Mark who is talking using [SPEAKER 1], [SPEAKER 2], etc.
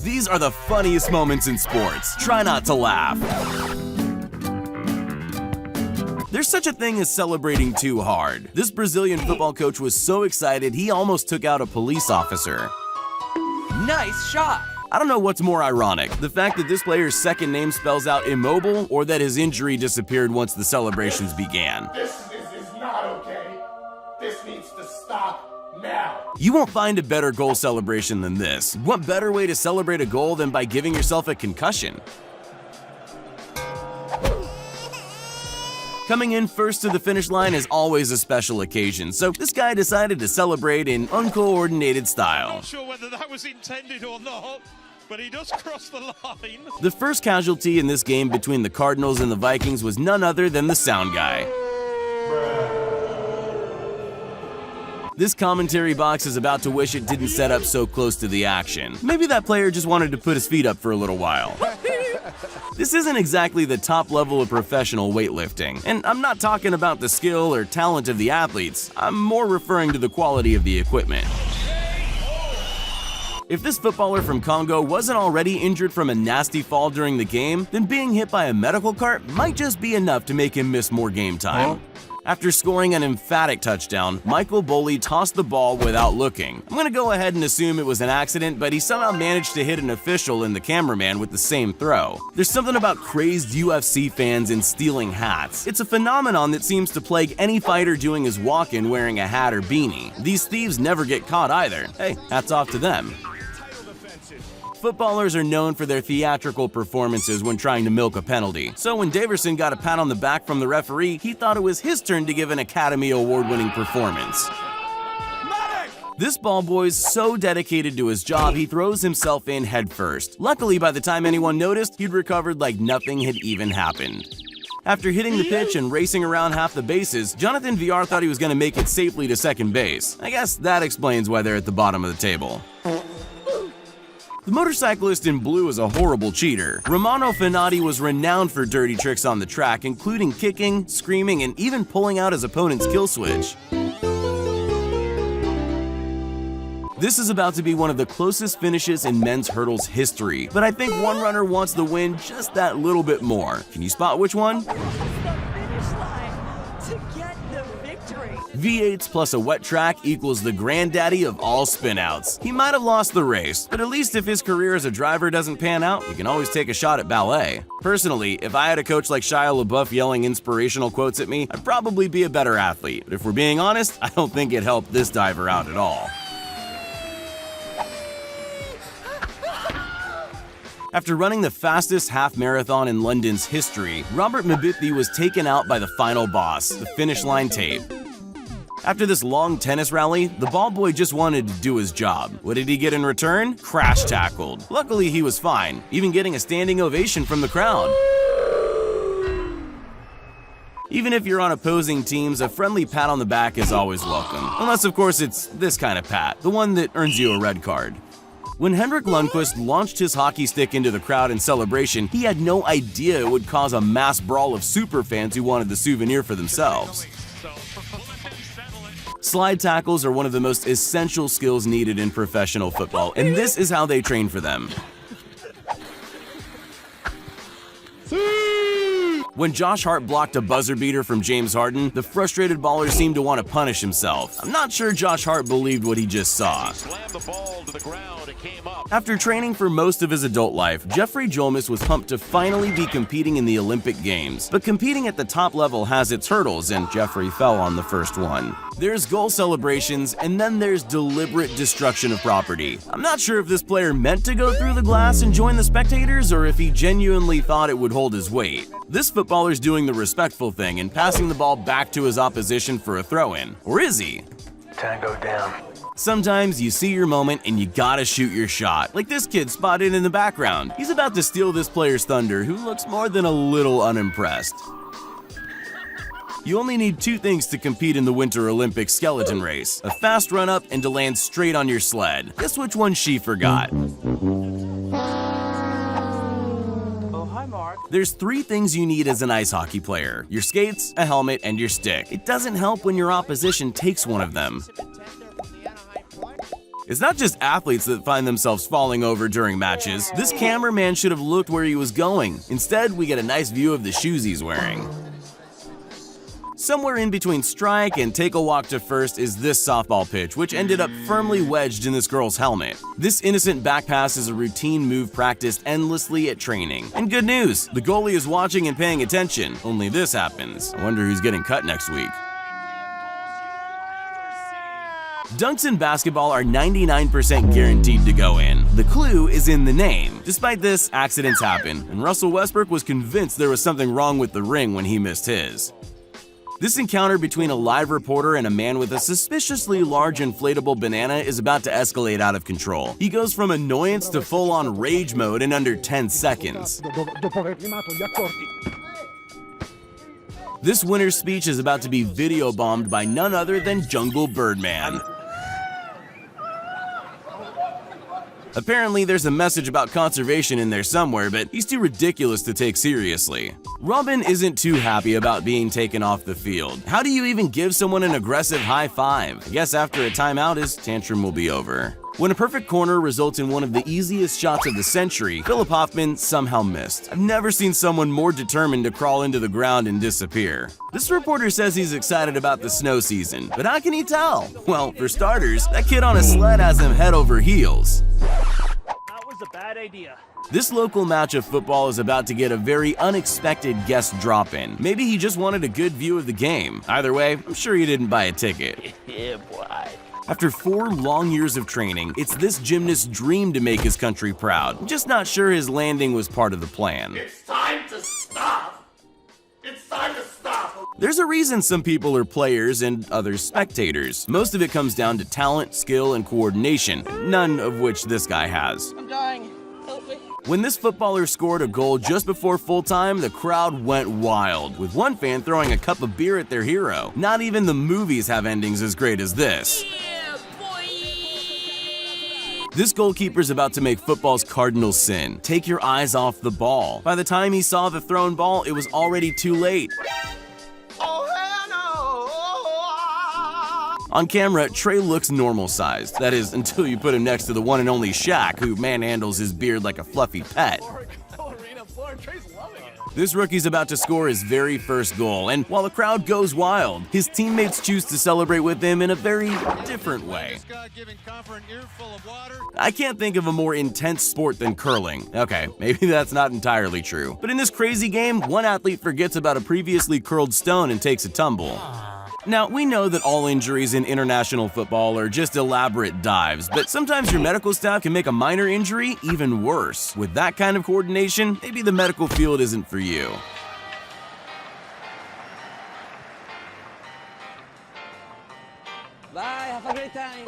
[SPEAKER 1] These are the funniest moments in sports. Try not to laugh. There's such a thing as celebrating too hard. This Brazilian football coach was so excited he almost took out a police officer.
[SPEAKER 2] Nice shot!
[SPEAKER 1] I don't know what's more ironic, the fact that this player's second name spells out immobile, or that his injury disappeared once the celebrations began.
[SPEAKER 3] This is not okay. This needs to stop now.
[SPEAKER 1] You won't find a better goal celebration than this. What better way to celebrate a goal than by giving yourself a concussion? Coming in first to the finish line is always a special occasion, so this guy decided to celebrate in uncoordinated style.
[SPEAKER 4] I'm not sure whether that was intended or not, but he does cross the line.
[SPEAKER 1] The first casualty in this game between the Cardinals and the Vikings was none other than the sound guy. This commentary box is about to wish it didn't set up so close to the action. Maybe that player just wanted to put his feet up for a little while. This isn't exactly the top level of professional weightlifting, and I'm not talking about the skill or talent of the athletes, I'm more referring to the quality of the equipment. If this footballer from Congo wasn't already injured from a nasty fall during the game, then being hit by a medical cart might just be enough to make him miss more game time. After scoring an emphatic touchdown, Michael Boley tossed the ball without looking. I'm gonna go ahead and assume it was an accident, but he somehow managed to hit an official and the cameraman with the same throw. There's something about crazed UFC fans and stealing hats. It's a phenomenon that seems to plague any fighter doing his walk-in wearing a hat or beanie. These thieves never get caught either. Hey, hats off to them. Footballers are known for their theatrical performances when trying to milk a penalty. So when Daverson got a pat on the back from the referee, he thought it was his turn to give an Academy Award-winning performance. This ball boy's so dedicated to his job, he throws himself in headfirst. Luckily, by the time anyone noticed, he'd recovered like nothing had even happened. After hitting the pitch and racing around half the bases, Jonathan Villar thought he was going to make it safely to second base. I guess that explains why they're at the bottom of the table. The motorcyclist in blue is a horrible cheater. Romano Fenati was renowned for dirty tricks on the track, including kicking, screaming, and even pulling out his opponent's kill switch. This is about to be one of the closest finishes in men's hurdles history, but I think one runner wants the win just that little bit more. Can you spot which one? V8s plus a wet track equals the granddaddy of all spinouts. He might have lost the race, but at least if his career as a driver doesn't pan out, he can always take a shot at ballet. Personally, if I had a coach like Shia LaBeouf yelling inspirational quotes at me, I'd probably be a better athlete. But if we're being honest, I don't think it helped this diver out at all. After running the fastest half marathon in London's history, Robert Mabithy was taken out by the final boss, the finish line tape. After this long tennis rally, the ball boy just wanted to do his job. What did he get in return? Crash tackled. Luckily, he was fine, even getting a standing ovation from the crowd. Even if you're on opposing teams, a friendly pat on the back is always welcome. Unless, of course, it's this kind of pat, the one that earns you a red card. When Henrik Lundqvist launched his hockey stick into the crowd in celebration, he had no idea it would cause a mass brawl of superfans who wanted the souvenir for themselves. Slide tackles are one of the most essential skills needed in professional football, and this is how they train for them. When Josh Hart blocked a buzzer beater from James Harden, the frustrated baller seemed to want to punish himself. I'm not sure Josh Hart believed what he just saw. After training for most of his adult life, Jeffrey Jolmis was pumped to finally be competing in the Olympic Games. But competing at the top level has its hurdles, and Jeffrey fell on the first one. There's goal celebrations, and then there's deliberate destruction of property. I'm not sure if this player meant to go through the glass and join the spectators, or if he genuinely thought it would hold his weight. This footballer's doing the respectful thing and passing the ball back to his opposition for a throw-in. Or is he?
[SPEAKER 3] Tango down.
[SPEAKER 1] Sometimes you see your moment and you gotta shoot your shot, like this kid spotted in the background. He's about to steal this player's thunder, who looks more than a little unimpressed. You only need two things to compete in the Winter Olympics skeleton race: a fast run-up and to land straight on your sled. Guess which one she forgot? There's three things you need as an ice hockey player: your skates, a helmet, and your stick. It doesn't help when your opposition takes one of them. It's not just athletes that find themselves falling over during matches. This cameraman should have looked where he was going. Instead, we get a nice view of the shoes he's wearing. Somewhere in between strike and take a walk to first is this softball pitch, which ended up firmly wedged in this girl's helmet. This innocent back pass is a routine move practiced endlessly at training. And good news, the goalie is watching and paying attention. Only this happens. I wonder who's getting cut next week. Dunks in basketball are 99% guaranteed to go in. The clue is in the name. Despite this, accidents happen, and Russell Westbrook was convinced there was something wrong with the ring when he missed his. This encounter between a live reporter and a man with a suspiciously large inflatable banana is about to escalate out of control. He goes from annoyance to full-on rage mode in under 10 seconds. This winner's speech is about to be video bombed by none other than Jungle Birdman. Apparently, there's a message about conservation in there somewhere, but he's too ridiculous to take seriously. Robin isn't too happy about being taken off the field. How do you even give someone an aggressive high five? I guess after a timeout, his tantrum will be over. When a perfect corner results in one of the easiest shots of the century, Philip Hoffman somehow missed. I've never seen someone more determined to crawl into the ground and disappear. This reporter says he's excited about the snow season, but how can he tell? Well, for starters, that kid on a sled has him head over heels.
[SPEAKER 5] That was a bad idea.
[SPEAKER 1] This local match of football is about to get a very unexpected guest drop-in. Maybe he just wanted a good view of the game. Either way, I'm sure he didn't buy a ticket.
[SPEAKER 5] Yeah, boy.
[SPEAKER 1] After 4 long years of training, it's this gymnast's dream to make his country proud. I'm just not sure his landing was part of the plan.
[SPEAKER 3] It's time to stop! It's time to stop!
[SPEAKER 1] There's a reason some people are players and others spectators. Most of it comes down to talent, skill, and coordination, none of which this guy has.
[SPEAKER 2] I'm dying. Help me.
[SPEAKER 1] When this footballer scored a goal just before full time, the crowd went wild, with one fan throwing a cup of beer at their hero. Not even the movies have endings as great as this.
[SPEAKER 2] Yeah, boy.
[SPEAKER 1] This goalkeeper's about to make football's cardinal sin: take your eyes off the ball. By the time he saw the thrown ball, it was already too late. On camera, Trey looks normal-sized. That is, until you put him next to the one and only Shaq, who manhandles his beard like a fluffy pet. This rookie's about to score his very first goal, and while the crowd goes wild, his teammates choose to celebrate with him in a very different way. I can't think of a more intense sport than curling. Okay, maybe that's not entirely true. But in this crazy game, one athlete forgets about a previously curled stone and takes a tumble. Now, we know that all injuries in international football are just elaborate dives, but sometimes your medical staff can make a minor injury even worse. With that kind of coordination, maybe the medical field isn't for you.
[SPEAKER 2] Bye, have a great time.